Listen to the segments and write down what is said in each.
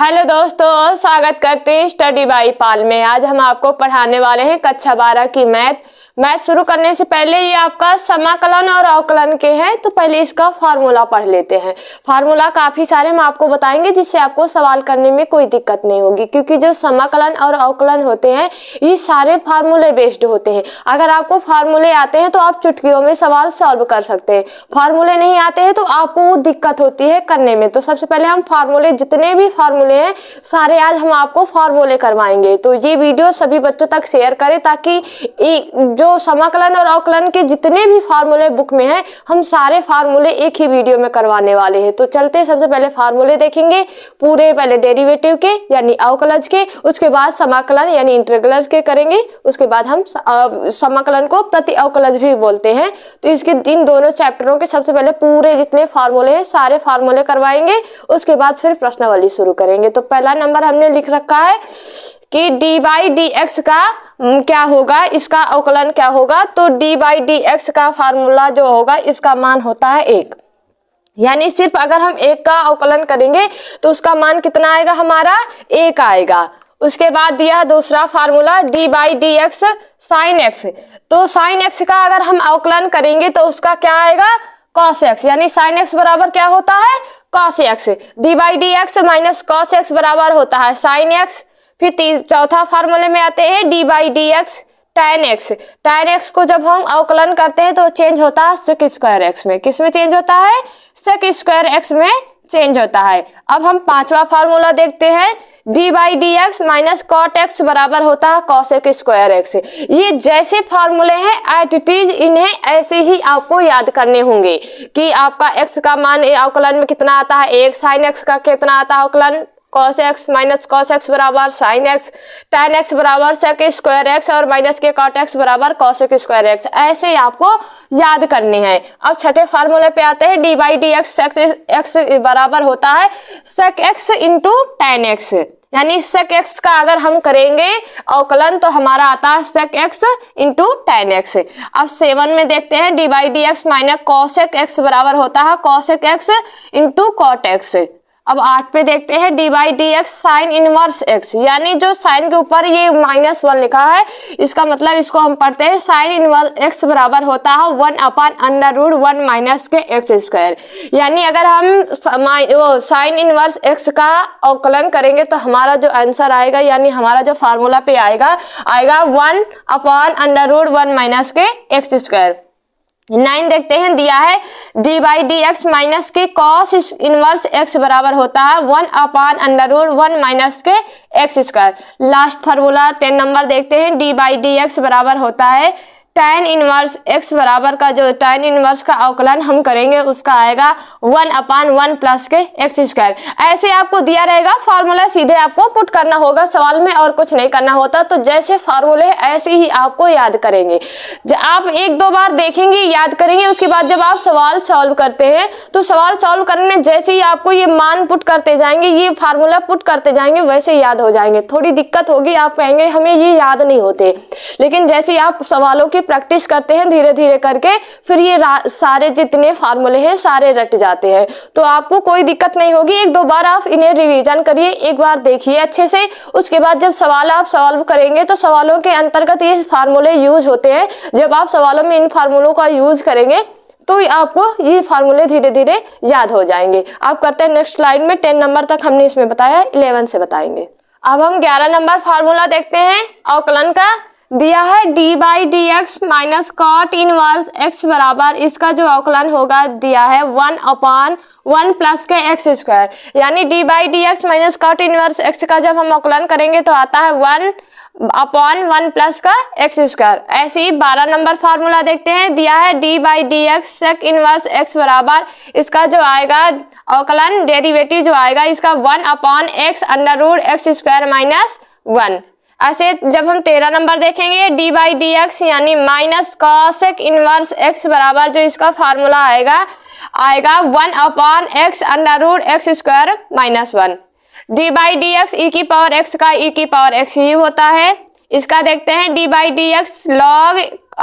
Hello दोस्तों, स्वागत करते हैं स्टडी बाई पाल में। आज हम आपको पढ़ाने वाले हैं कक्षा 12 की मैथ शुरू करने से पहले ये आपका समाकलन और अवकलन के हैं, तो पहले इसका फार्मूला पढ़ लेते हैं। फार्मूला काफी सारे हम आपको बताएंगे जिससे आपको सवाल करने में कोई दिक्कत नहीं होगी, क्योंकि जो समाकलन और अवकलन होते हैं ये सारे फार्मूले बेस्ड होते हैं। अगर आपको फार्मूले आते हैं तो आप चुटकियों में सवाल सॉल्व कर सकते हैं, फार्मूले नहीं आते हैं तो आपको वो दिक्कत होती है करने में। तो सबसे पहले हम फार्मूले, जितने भी फार्मूले हैं सारे आज हम आपको फार्मूले करवाएंगे। तो ये वीडियो सभी बच्चों तक शेयर करें ताकि जो समाकलन और अवकलन के जितने भी फार्मूले बुक में हैं हम सारे फार्मूले एक ही वीडियो में करवाने वाले हैं। तो चलते हैं, सबसे पहले फार्मूले देखेंगे पूरे, पहले डेरिवेटिव के यानी अवकलज के, उसके बाद समाकलन यानी इंटीग्रल्स के करेंगे, उसके बाद हम समाकलन को प्रति अवकलज भी बोलते हैं। तो इसके इन दोनों चैप्टरों के सबसे पहले पूरे जितने फार्मूले हैं सारे फार्मूले करवाएंगे, उसके बाद फिर प्रश्नावली शुरू करेंगे। तो पहला नंबर हमने लिख रखा है कि डी बाई डी एक्स का क्या होगा, इसका अवकलन क्या होगा। तो डी बाई डी एक्स का फार्मूला जो होगा इसका मान होता है 1, यानी सिर्फ अगर हम 1 का अवकलन करेंगे तो उसका मान कितना आएगा, हमारा 1 आएगा। उसके बाद दिया दूसरा formula D by d x sine x. तो साइन एक्स का अगर हम अवकलन करेंगे तो उसका क्या आएगा, कॉस एक्स, यानी साइन एक्स बराबर क्या होता है, cos x. D by d x minus cos x बराबर होता है साइन एक्स। फिर चौथा फार्मूले में आते हैं d by d x tan x. tan x को जब हम अवकलन करते हैं तो चेंज होता है sec स्क्वायर एक्स में। किस में चेंज होता है, sec स्क्वायर एक्स में चेंज होता है। अब हम पांचवा फार्मूला देखते हैं d by d x minus cot x बराबर होता है कॉसेक स्क्वायर एक्स। ये जैसे फार्मूले हैं एट इट इज, इन्हें ऐसे ही आपको याद करने होंगे कि आपका एक्स का मान अवकलन में कितना आता है 1, साइन एक्स का कितना आता है अवकलन cos x minus cos x बराबर sin x, tan x बराबर sec स्क्वायर एक्स और माइनस के cot x बराबर cosec स्क्वायर एक्स। ऐसे ही आपको याद करने हैं। अब छठे फार्मूले पे आते हैं d by d x sec x बराबर होता है sec x into tan x, यानी sec x का अगर हम करेंगे अवकलन तो हमारा आता है sec x into tan x। अब 7 में देखते हैं d by d x minus cosec x बराबर होता है cosec x into cot x। अब 8 पे देखते हैं d by d x sine inverse x, यानी जो साइन के ऊपर ये -1 लिखा है इसका मतलब इसको हम पढ़ते हैं साइन इनवर्स एक्स बराबर होता है 1 अपान अंडर रूट 1 माइनस के एक्स स्क्वायर। यानी अगर हम साइन इनवर्स एक्स का अवकलन करेंगे तो हमारा जो आंसर आएगा, यानी हमारा जो फार्मूला पे आएगा 1 अपान अंडर रूट 1 माइनस के एक्स स्क्वायर। 9 देखते हैं, दिया है d by d x minus के कॉस इनवर्स एक्स बराबर होता है 1 अपान अंडर रूट 1 माइनस के x square. Last formula 10 number देखते हैं डी बाई डी एक्स बराबर होता है tan इनवर्स x बराबर का जो tan इनवर्स का अवकलन हम करेंगे उसका आएगा 1 अपान 1 प्लस के एक्स स्क्वायर। ऐसे आपको दिया रहेगा फार्मूला, सीधे आपको पुट करना होगा सवाल में और कुछ नहीं करना होता। तो जैसे फार्मूले है ऐसे ही आपको याद करेंगे। आप 1-2 बार देखेंगे, याद करेंगे, उसके बाद जब आप सवाल सॉल्व करते हैं तो सवाल सॉल्व करने में जैसे ही आपको ये मान पुट करते जाएंगे, ये फार्मूला पुट करते जाएंगे, वैसे याद हो जाएंगे। थोड़ी दिक्कत होगी, आप कहेंगे हमें ये याद नहीं होते, लेकिन जैसे आप सवालों की प्रैक्टिस करते हैं धीरे धीरे करके फिर ये सारे जितने फार्मूले हैं सारे रट जाते हैं। तो आपको कोई दिक्कत नहीं होगी। 1-2 बार आप इन्हें रिवीजन करिए, एक बार देखिए अच्छे से, उसके बाद जब सवाल आप सॉल्व करेंगे तो सवालों के अंतर्गत ये फार्मूले यूज होते हैं। जब आप सवालों में इन फार्मूलों का यूज करेंगे तो आपको ये फार्मूले धीरे धीरे याद हो जाएंगे। आप करते हैं नेक्स्ट स्लाइड में 10 नंबर तक हमने इसमें बताया, 11 से बताएंगे। अब हम 11 नंबर फार्मूला देखते हैं अवकलन का। दिया है d by d x minus cot inverse x बराबर, इसका जो अवकलन होगा दिया है 1 अपान 1 प्लस के एक्स स्क्वायर। यानी d by d x minus cot inverse x का जब हम अवकलन करेंगे तो आता है 1 अपॉन 1 प्लस का एक्स स्क्वायर। ऐसे ही 12 नंबर फार्मूला देखते हैं। दिया है d by d x sec inverse x बराबर, इसका जो आएगा अवकलन डेरिवेटिव जो आएगा इसका 1 upon x under root x square minus 1। ऐसे जब हम 13 नंबर देखेंगे डी बाई डी एक्स यानी माइनस कॉसेक इनवर्स एक्स बराबर, जो इसका फार्मूला आएगा 1 upon x under root x square minus 1। D by d x e की पावर एक्स का ई की पावर एक्स ही होता है। इसका देखते हैं d by d x log,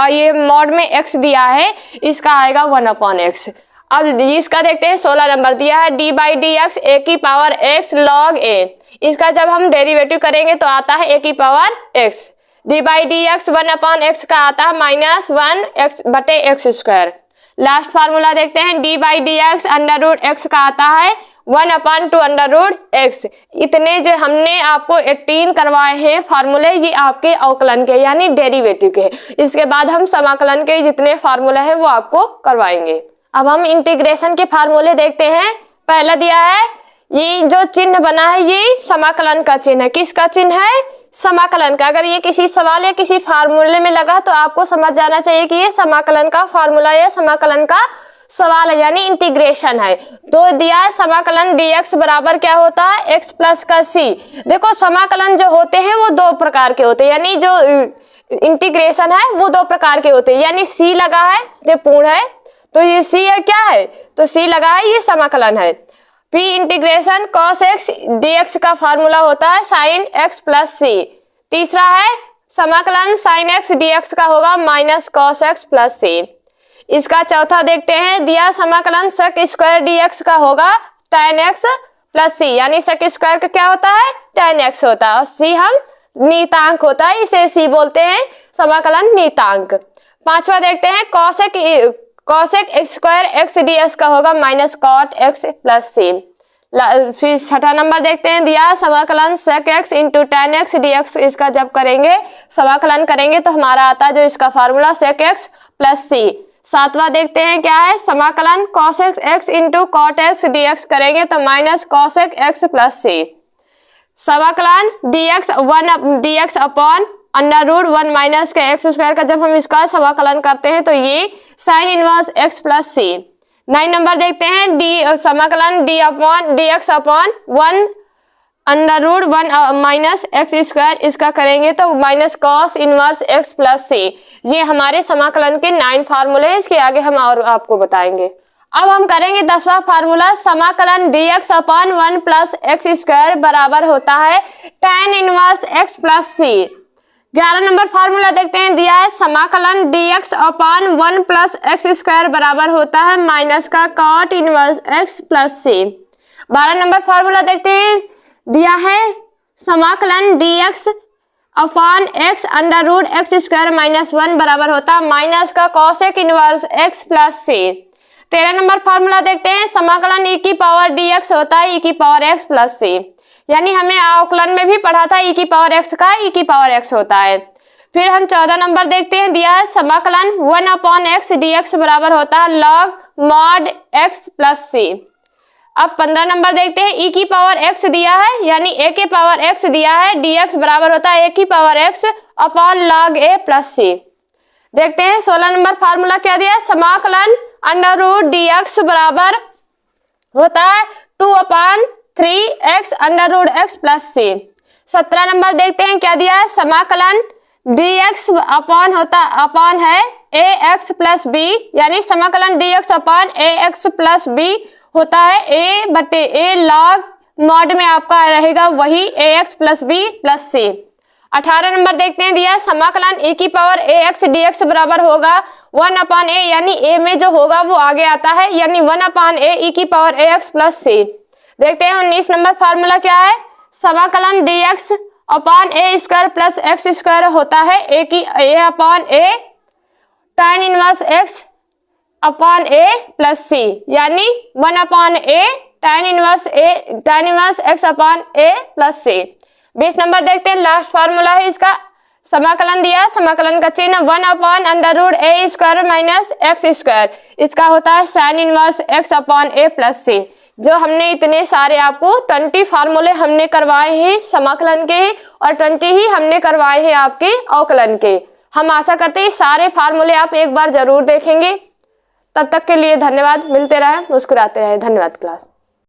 ये मॉड में एक्स दिया है, इसका आएगा 1 अपॉन एक्स। अब इसका देखते हैं 16 नंबर दिया है डी बाई डी एक्स ए की पावर एक्स लॉग ए। इसका जब हम डेरिवेटिव करेंगे तो आता है ए की power x. D by d x 1/x का आता है -1 x बटे एक्स स्क्वायर। लास्ट फार्मूला देखते हैं d by d x under root x का आता है 1/2 अंडर रूट एक्स। इतने जो हमने आपको 18 करवाए हैं फार्मूले, ये आपके अवकलन के यानी डेरिवेटिव के। इसके बाद हम समाकलन के जितने फार्मूले हैं वो आपको करवाएंगे। अब हम इंटीग्रेशन के फार्मूले देखते हैं। पहला दिया है ये जो चिन्ह बना है ये समाकलन का चिन्ह है। किसका चिन्ह है? समाकलन का। अगर ये किसी सवाल या किसी फार्मूले में लगा तो आपको समझ जाना चाहिए कि ये समाकलन का फार्मूला या समाकलन का सवाल है यानी इंटीग्रेशन है। तो दिया है समाकलन dx बराबर क्या होता है x प्लस का c। देखो समाकलन जो होते हैं वो दो प्रकार के होते हैं, यानी जो इंटीग्रेशन है वो दो प्रकार के होते हैं। यानी c लगा है जो पूर्ण है, तो ये c है क्या है, तो c लगा है ये समाकलन है। p integration cos x dx का फार्मूला होता है sin x प्लस c। तीसरा है समाकलन sin x dx का होगा minus cos x plus c। इसका चौथा देखते हैं दिया समाकलन sec स्क्वायर dx का होगा tan x प्लस c, यानी sec स्क्वायर का क्या होता है tan x होता है और c हम नियतांक होता है, इसे c बोलते हैं समाकलन नियतांक। पांचवा देखते हैं cosec x square x ds का होगा minus cot x plus c। फिर छठा नंबर देखते हैं दिया समाकलन sec x into tan x dx। इसका जब करेंगे समाकलन करेंगे तो हमारा आता है जो इसका formula sec x plus c। सातवां देखते हैं क्या है समाकलन cosec x into cot x dx करेंगे तो minus cosec x plus c। समाकलन dx upon under root 1 minus के एक्स स्क्वायर का जब हम इसका समाकलन करते हैं तो ये sine inverse x plus c। 9 number देखते हैं समाकलन dx upon 1 under root 1 minus x square, इसका करेंगे तो minus cos inverse x plus c। ये हमारे समाकलन के 9 फार्मूले हैं, इसके आगे हम और आपको बताएंगे। अब हम करेंगे 10वां फार्मूला समाकलन dx upon 1 plus x square बराबर होता है tan inverse x plus c। 11 number formula देखते हैं दिया है समाकलन dx upon 1 plus x square बराबर होता है माइनस का cot inverse x plus c। 12 number formula देखते हैं दिया है समाकलन dx upon x under root x square minus 1 बराबर होता है माइनस का cosec inverse x plus c। 13 number formula देखते हैं समाकलन e की पावर dx होता है e की पावर x प्लस c, यानी हमने अवकलन में भी पढ़ा था e की पावर x का e की पावर x होता है। फिर हम 14 नंबर देखते हैं दिया है समाकलन 1 अपॉन x dx बराबर होता है log mod x plus c। अब 15 नंबर देखते हैं e की पावर x दिया है यानी a के पावर x दिया है dx बराबर होता है a की power x upon log a plus c। देखते हैं 16 नंबर फार्मूला क्या दिया है समाकलन अंडर रूट dx बराबर होता है 2 upon 3x under root x plus c। 17 number देखते हैं क्या दिया है समाकलन dx अपॉन है ax प्लस b, यानी समाकलन dx upon ax plus b होता है a बटे a log मॉड में आपका रहेगा वही ax plus b plus c। 18 number देखते हैं दिया समाकलन e की पावर ax dx बराबर होगा 1 अपॉन a, यानी a में जो होगा वो आगे आता है यानी 1 अपॉन a e की पावर ax प्लस c। देखते हैं 19 नंबर फार्मूला क्या है समाकलन dx upon a square plus x square होता है a upon a tan inverse x upon a plus c, यानी 1 upon a tan inverse x upon a plus c। 20 number देखते हैं लास्ट फार्मूला है इसका समाकलन दिया समाकलन का चिन्ह 1 upon under root a square minus x square, इसका होता है sine inverse x upon a plus c। जो हमने इतने सारे आपको 20 फार्मूले हमने करवाए हैं समाकलन के और 20 ही हमने करवाए हैं आपके अवकलन के। हम आशा करते हैं सारे फार्मूले आप एक बार जरूर देखेंगे। तब तक के लिए धन्यवाद, मिलते रहे मुस्कुराते रहे। धन्यवाद क्लास।